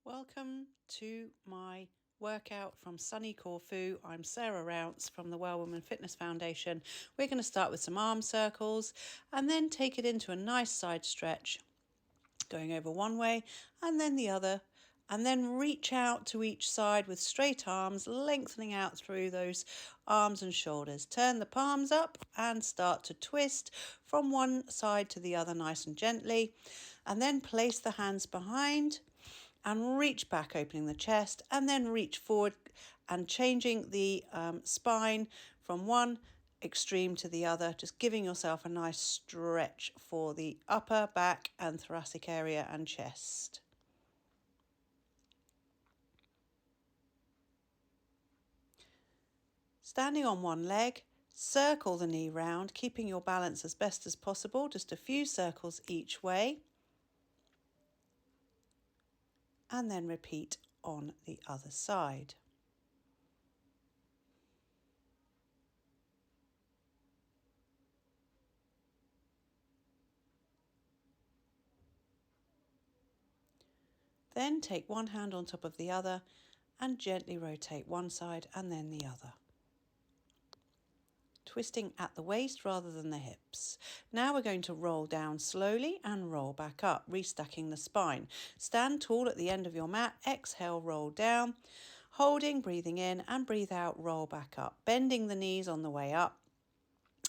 Welcome to my workout from sunny Corfu. I'm Sarah Rounce from the Well Woman Fitness Foundation. We're going to start with some arm circles and then take it into a nice side stretch, going over one way and then the other, and then reach out to each side with straight arms, lengthening out through those arms and shoulders. Turn the palms up and start to twist from one side to the other nice and gently, and then place the hands behind and reach back, opening the chest, and then reach forward and changing the spine from one extreme to the other, just giving yourself a nice stretch for the upper back and thoracic area and chest. Standing on one leg, circle the knee round, keeping your balance as best as possible, just a few circles each way. And then repeat on the other side. Then take one hand on top of the other and gently rotate one side and then the other, twisting at the waist rather than the hips. Now we're going to roll down slowly and roll back up, restacking the spine. Stand tall at the end of your mat, exhale, roll down, holding, breathing in and breathe out, roll back up, bending the knees on the way up.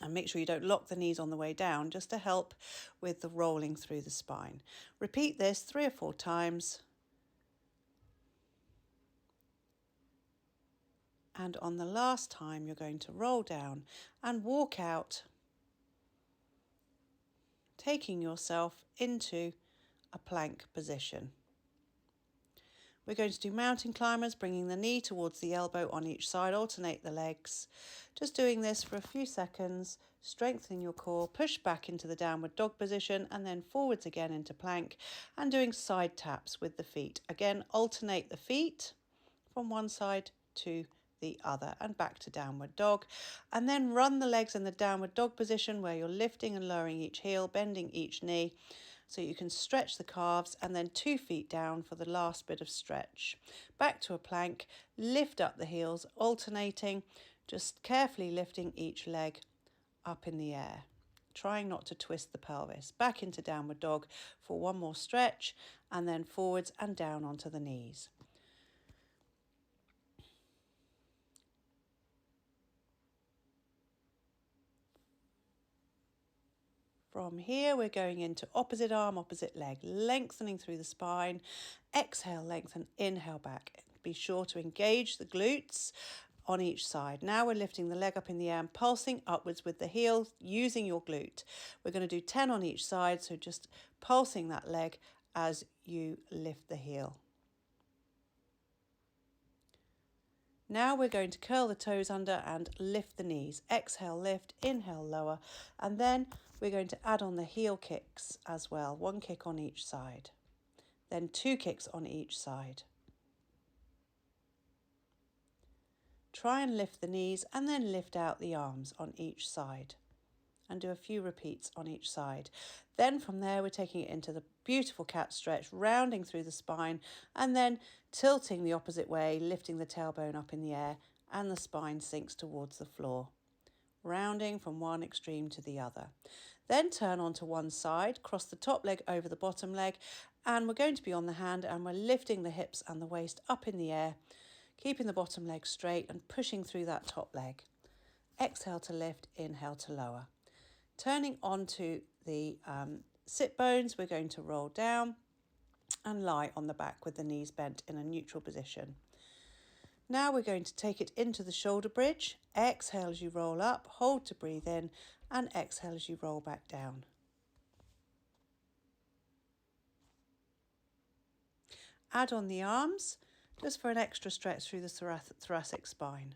And make sure you don't lock the knees on the way down, just to help with the rolling through the spine. Repeat this 3 or 4 times. And on the last time, you're going to roll down and walk out, taking yourself into a plank position. We're going to do mountain climbers, bringing the knee towards the elbow on each side, alternate the legs. Just doing this for a few seconds, strengthening your core, push back into the downward dog position and then forwards again into plank, and doing side taps with the feet. Again, alternate the feet from one side to the other and back to downward dog, and then run the legs in the downward dog position where you're lifting and lowering each heel, bending each knee so you can stretch the calves, and then 2 feet down for the last bit of stretch. Back to a plank, lift up the heels, alternating, just carefully lifting each leg up in the air, trying not to twist the pelvis. Back into downward dog for one more stretch, and then forwards and down onto the knees. From here, we're going into opposite arm, opposite leg, lengthening through the spine. Exhale, lengthen, inhale back. Be sure to engage the glutes on each side. Now we're lifting the leg up in the air and pulsing upwards with the heel, using your glute. We're going to do 10 on each side, so just pulsing that leg as you lift the heel. Now we're going to curl the toes under and lift the knees. Exhale, lift, inhale, lower. And then we're going to add on the heel kicks as well. 1 kick on each side. Then 2 kicks on each side. Try and lift the knees and then lift out the arms on each side. And do a few repeats on each side. Then from there, we're taking it into the beautiful cat stretch, rounding through the spine and then tilting the opposite way, lifting the tailbone up in the air and the spine sinks towards the floor, rounding from one extreme to the other. Then turn onto one side, cross the top leg over the bottom leg, and we're going to be on the hand and we're lifting the hips and the waist up in the air, keeping the bottom leg straight and pushing through that top leg. Exhale to lift, inhale to lower. Turning onto the sit bones, we're going to roll down and lie on the back with the knees bent in a neutral position. Now we're going to take it into the shoulder bridge. Exhale as you roll up, hold to breathe in, and exhale as you roll back down. Add on the arms, just for an extra stretch through the thoracic spine.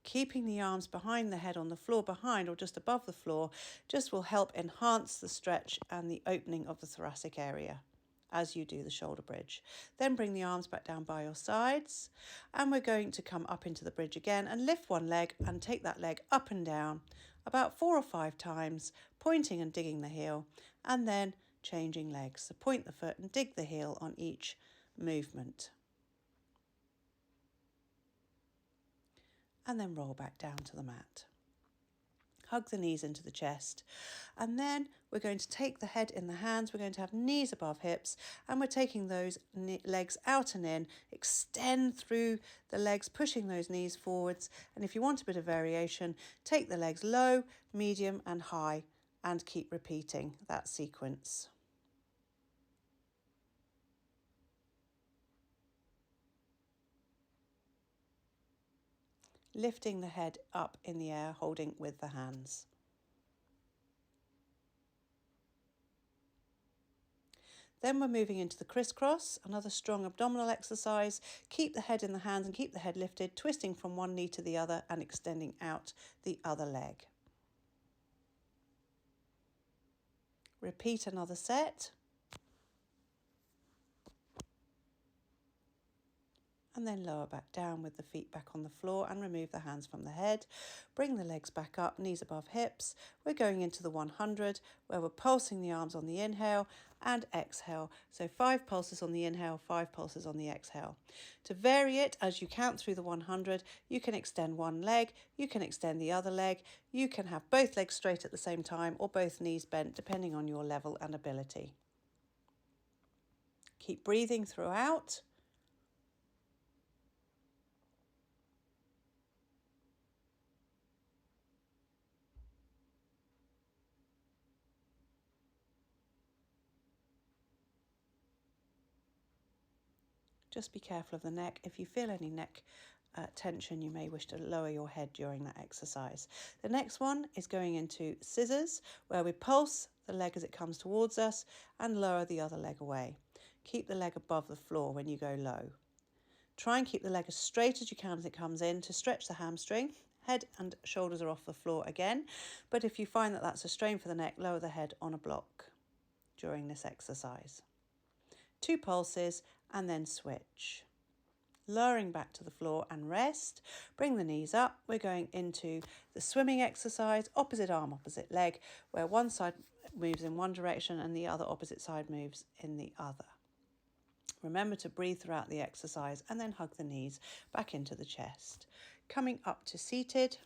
Keeping the arms behind the head on the floor behind or just above the floor just will help enhance the stretch and the opening of the thoracic area as you do the shoulder bridge. Then bring the arms back down by your sides, and we're going to come up into the bridge again and lift one leg and take that leg up and down about 4 or 5 times, pointing and digging the heel, and then changing legs. So point the foot and dig the heel on each movement. And then roll back down to the mat. Hug the knees into the chest, and then we're going to take the head in the hands. We're going to have knees above hips, and we're taking those legs out and in, extend through the legs, pushing those knees forwards. And if you want a bit of variation, take the legs low, medium and high, and keep repeating that sequence. Lifting the head up in the air, holding with the hands. Then we're moving into the crisscross, another strong abdominal exercise. Keep the head in the hands and keep the head lifted, twisting from one knee to the other and extending out the other leg. Repeat another set. And then lower back down with the feet back on the floor and remove the hands from the head. Bring the legs back up, knees above hips. We're going into the 100 where we're pulsing the arms on the inhale and exhale. So 5 pulses on the inhale, 5 pulses on the exhale. To vary it, as you count through the 100, you can extend one leg, you can extend the other leg, you can have both legs straight at the same time or both knees bent, depending on your level and ability. Keep breathing throughout. Just be careful of the neck. If you feel any neck tension, you may wish to lower your head during that exercise. The next one is going into scissors, where we pulse the leg as it comes towards us and lower the other leg away. Keep the leg above the floor when you go low. Try and keep the leg as straight as you can as it comes in to stretch the hamstring. Head and shoulders are off the floor again, but if you find that that's a strain for the neck, lower the head on a block during this exercise. 2 pulses and then switch. Lowering back to the floor and rest. Bring the knees up. We're going into the swimming exercise, opposite arm, opposite leg, where one side moves in one direction and the other opposite side moves in the other. Remember to breathe throughout the exercise and then hug the knees back into the chest. Coming up to seated.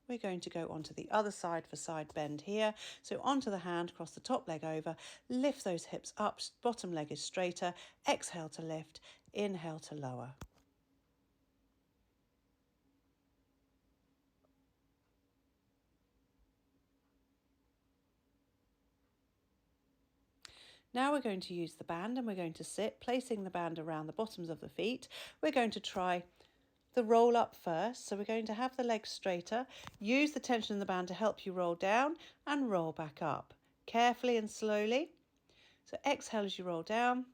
We're going to go onto the other side for side bend here. So onto the hand, cross the top leg over, lift those hips up, bottom leg is straighter, exhale to lift, inhale to lower. Now we're going to use the band and we're going to sit, placing the band around the bottoms of the feet. We're going to try the roll up first. So we're going to have the legs straighter, use the tension in the band to help you roll down and roll back up carefully and slowly. So exhale as you roll down,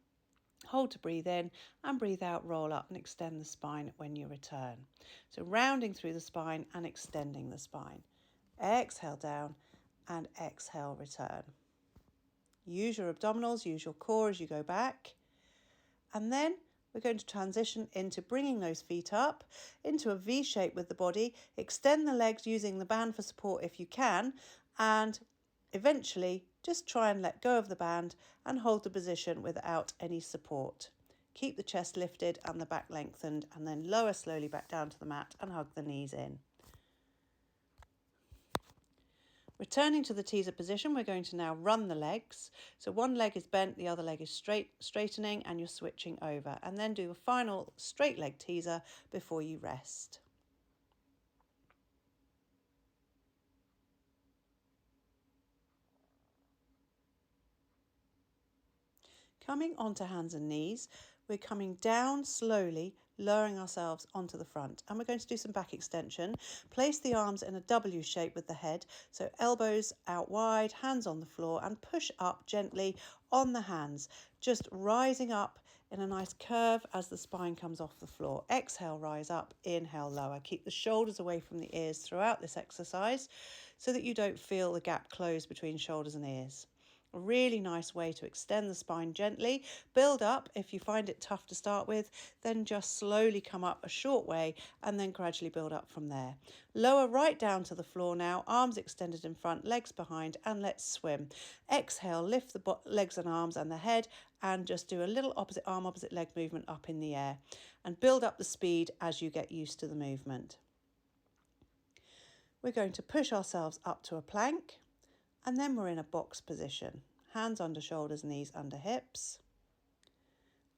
hold to breathe in and breathe out, roll up and extend the spine when you return. So rounding through the spine and extending the spine. Exhale down and exhale, return. Use your abdominals, use your core as you go back. And then we're going to transition into bringing those feet up into a V shape with the body. Extend the legs using the band for support if you can. And eventually just try and let go of the band and hold the position without any support. Keep the chest lifted and the back lengthened, and then lower slowly back down to the mat and hug the knees in. Returning to the teaser position, we're going to now run the legs. So one leg is bent, the other leg is straightening, and you're switching over. And then do a final straight leg teaser before you rest. Coming onto hands and knees, we're coming down slowly, lowering ourselves onto the front. And we're going to do some back extension. Place the arms in a W shape with the head. So elbows out wide, hands on the floor, and push up gently on the hands. Just rising up in a nice curve as the spine comes off the floor. Exhale, rise up, inhale, lower. Keep the shoulders away from the ears throughout this exercise so that you don't feel the gap close between shoulders and ears. A really nice way to extend the spine gently. Build up. If you find it tough to start with, then just slowly come up a short way and then gradually build up from there. Lower right down to the floor now, arms extended in front, legs behind, and let's swim. Exhale, lift the legs and arms and the head and just do a little opposite arm, opposite leg movement up in the air and build up the speed as you get used to the movement. We're going to push ourselves up to a plank. And then we're in a box position, hands under shoulders, knees under hips.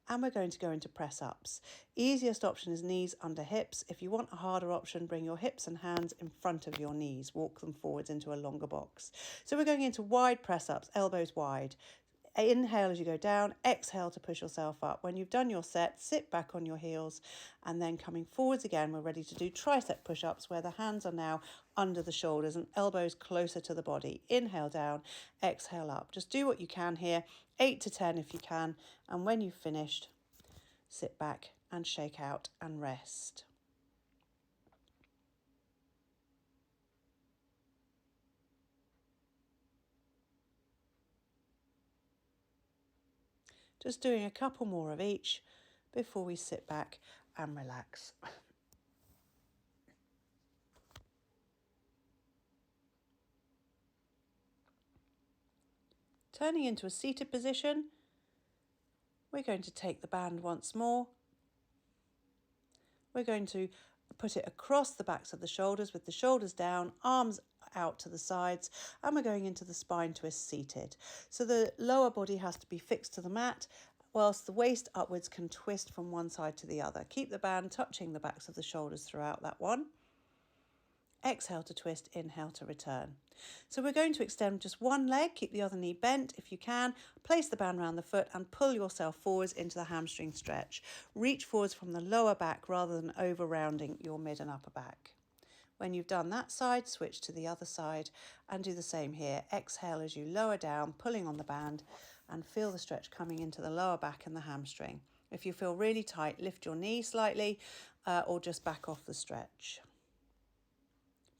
And we're going to go into press ups. Easiest option is knees under hips. If you want a harder option, bring your hips and hands in front of your knees. Walk them forwards into a longer box. So we're going into wide press ups, elbows wide. Inhale as you go down, exhale to push yourself up. When you've done your set, sit back on your heels and then coming forwards again, we're ready to do tricep push-ups where the hands are now under the shoulders and elbows closer to the body. Inhale down, exhale up. Just do what you can here, 8 to 10 if you can. And when you've finished, sit back and shake out and rest. Just doing a couple more of each before we sit back and relax. Turning into a seated position, we're going to take the band once more. We're going to put it across the backs of the shoulders with the shoulders down, arms out to the sides, and we're going into the spine twist seated. So the lower body has to be fixed to the mat, whilst the waist upwards can twist from one side to the other. Keep the band touching the backs of the shoulders throughout that one. Exhale to twist, inhale to return. So we're going to extend just one leg, keep the other knee bent if you can, place the band around the foot and pull yourself forwards into the hamstring stretch. Reach forwards from the lower back rather than over rounding your mid and upper back. When you've done that side, switch to the other side and do the same here. Exhale as you lower down, pulling on the band and feel the stretch coming into the lower back and the hamstring. If you feel really tight, lift your knee slightly or just back off the stretch.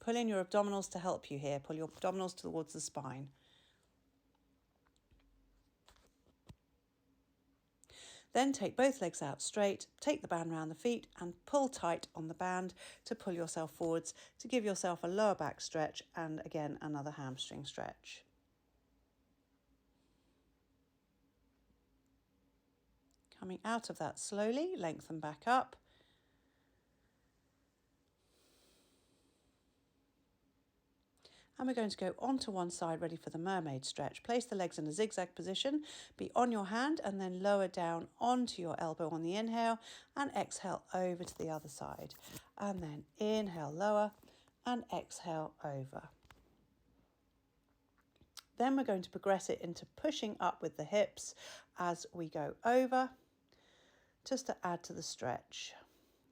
Pull in your abdominals to help you here. Pull your abdominals towards the spine. Then take both legs out straight, take the band round the feet and pull tight on the band to pull yourself forwards to give yourself a lower back stretch and again another hamstring stretch. Coming out of that slowly, lengthen back up. And we're going to go onto one side, ready for the mermaid stretch. Place the legs in a zigzag position, be on your hand and then lower down onto your elbow on the inhale and exhale over to the other side. And then inhale, lower and exhale over. Then we're going to progress it into pushing up with the hips as we go over, just to add to the stretch.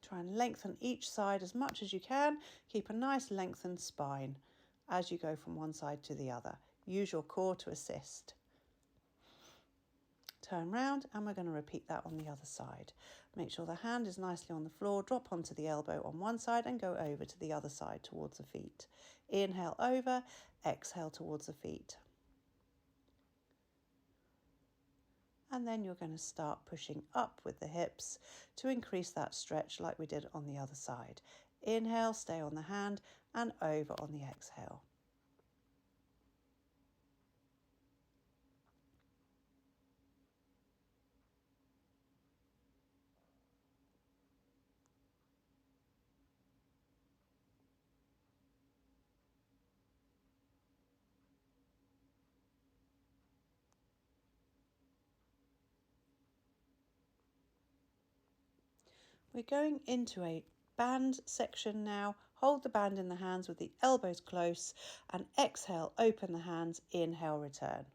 Try and lengthen each side as much as you can. Keep a nice lengthened spine as you go from one side to the other. Use your core to assist. Turn round and we're going to repeat that on the other side. Make sure the hand is nicely on the floor, drop onto the elbow on one side and go over to the other side towards the feet. Inhale over, exhale towards the feet. And then you're going to start pushing up with the hips to increase that stretch like we did on the other side. Inhale, stay on the hand and over on the exhale. We're going into a band section now. Hold the band in the hands with the elbows close and exhale, open the hands, inhale, return.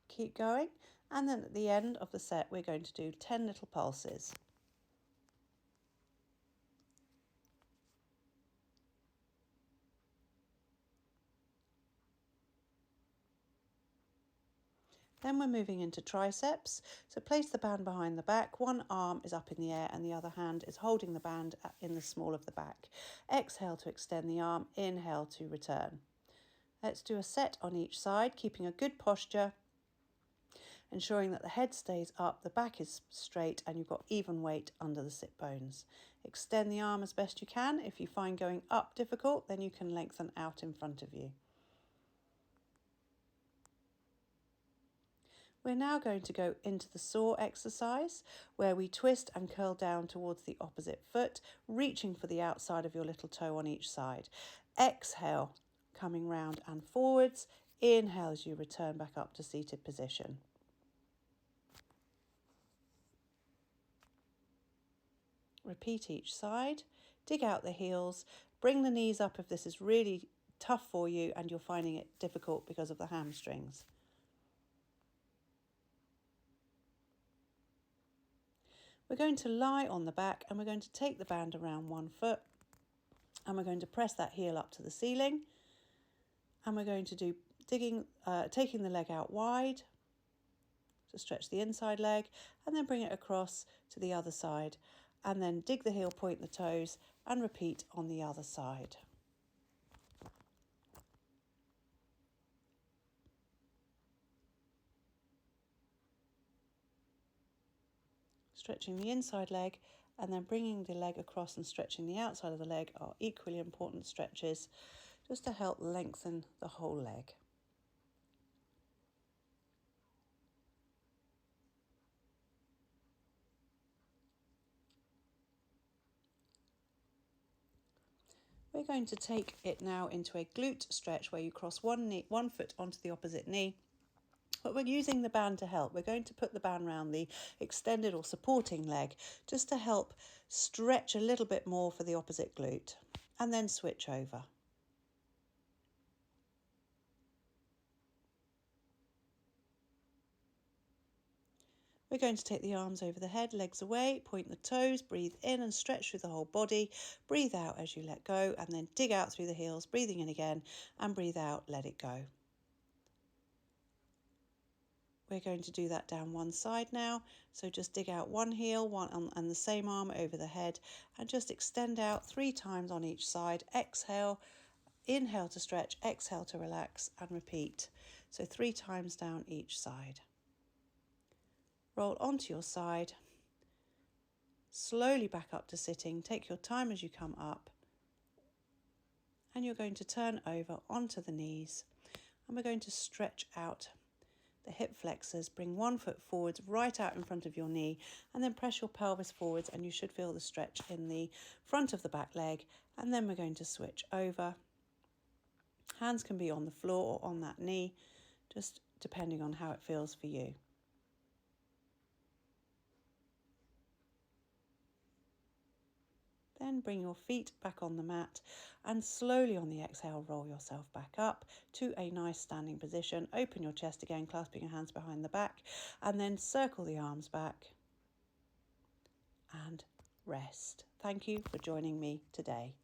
Keep going, and then at the end of the set we're going to do 10 little pulses. Then we're moving into triceps. So place the band behind the back. One arm is up in the air and the other hand is holding the band in the small of the back. Exhale to extend the arm, inhale to return. Let's do a set on each side, keeping a good posture, ensuring that the head stays up, the back is straight, and you've got even weight under the sit bones. Extend the arm as best you can. If you find going up difficult, then you can lengthen out in front of you. We're now going to go into the saw exercise, where we twist and curl down towards the opposite foot, reaching for the outside of your little toe on each side. Exhale, coming round and forwards. Inhale as you return back up to seated position. Repeat each side. Dig out the heels. Bring the knees up if this is really tough for you and you're finding it difficult because of the hamstrings. We're going to lie on the back and we're going to take the band around one foot and we're going to press that heel up to the ceiling, and we're going to do taking the leg out wide to stretch the inside leg, and then bring it across to the other side, and then dig the heel, point the toes, and repeat on the other side. Stretching the inside leg and then bringing the leg across and stretching the outside of the leg are equally important stretches, just to help lengthen the whole leg. We're going to take it now into a glute stretch where you cross one foot onto the opposite knee, but we're using the band to help. We're going to put the band around the extended or supporting leg just to help stretch a little bit more for the opposite glute, and then switch over. We're going to take the arms over the head, legs away, point the toes, breathe in and stretch through the whole body. Breathe out as you let go, and then dig out through the heels, breathing in again, and breathe out, let it go. We're going to do that down one side now. So just dig out one heel, and the same arm over the head, and just extend out 3 times on each side. Exhale, inhale to stretch, exhale to relax, and repeat. So 3 times down each side. Roll onto your side, slowly back up to sitting. Take your time as you come up, and you're going to turn over onto the knees, and we're going to stretch out the hip flexors. Bring one foot forwards, right out in front of your knee, and then press your pelvis forwards, and you should feel the stretch in the front of the back leg. And then we're going to switch over. Hands can be on the floor or on that knee, just depending on how it feels for you. Then bring your feet back on the mat, and slowly on the exhale roll yourself back up to a nice standing position. Open your chest again, clasping your hands behind the back, and then circle the arms back and rest. Thank you for joining me today.